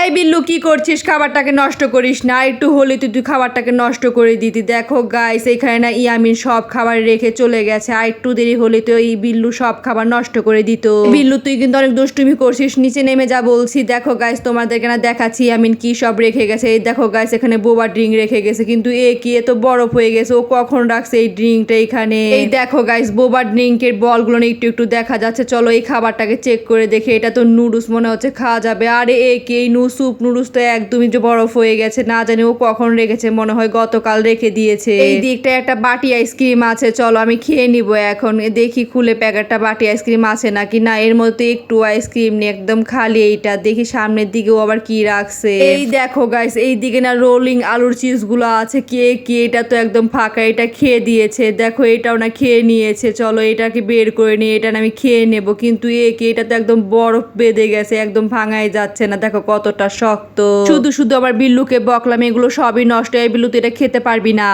এই বিল্লু কি করছিস? খাবারটাকে নষ্ট করিস না, একটু হলে তুই খাবারটাকে নষ্ট করে দিতি। দেখো গাইস, এখানে না ইয়ামিন সব খাবার রেখে চলে গেছে, আর একটু দেরি হলে তো এই বিল্লু সব খাবার নষ্ট করে দিত। বিল্লু তুই কিন্তু অনেক দুষ্টুমি করছিস, নিচে নেমে যা বলছি। দেখো গাইস, তোমাদেরকে না দেখাচ্ছি ইয়ামিন কি সব রেখে গেছে। এই দেখো গাইস, এখানে বোবা ড্রিঙ্ক রেখে গেছে, কিন্তু এ তো বরফ হয়ে গেছে। ও কখন রাখছে এই ড্রিঙ্কটা এখানে? এই দেখো গাইস, বোবা ড্রিঙ্কের বলগুলো একটু একটু দেখা যাচ্ছে। চলো এই খাবারটাকে চেক করে দেখে। এটা তো নুডলস মনে হচ্ছে, খাওয়া যাবে। আরে এই স্যুপ নুডলস তো একদমই যে বরফ হয়ে গেছে, না জানি ও কখন রেখেছে, মনে হয় গতকাল রেখে দিয়েছে। এই দিকটা একটা বাটি আইসক্রিম আছে, চলো আমি খেয়ে নিবো এখন। দেখি খুলে প্যাকেটটা বাটি আইসক্রিম আছে নাকি। না, এর মধ্যে একটু আইসক্রিম নেই, একদম খালি। এইটা দেখি সামনের দিকেও আবার কি রাখছে। এই দেখো গাইস, এই দিকে না রোলিং আলুর চিপস গুলো আছে। কি এটা তো একদম ফাঁকা, এটা খেয়ে দিয়েছে। দেখো এটাও না খেয়ে নিয়েছে। চলো এটাকে বের করে নিয়ে এটা না আমি খেয়ে নেব, কিন্তু এটা তো একদম বরফ বেঁধে গেছে, একদম ভাঙাই যাচ্ছে না। দেখো কতটা শক্ত। শুধু আবার বিল্লুকে বকলাম, এগুলো সবই নষ্ট। এই বিল্লু তুই এটা খেতে পারবি না।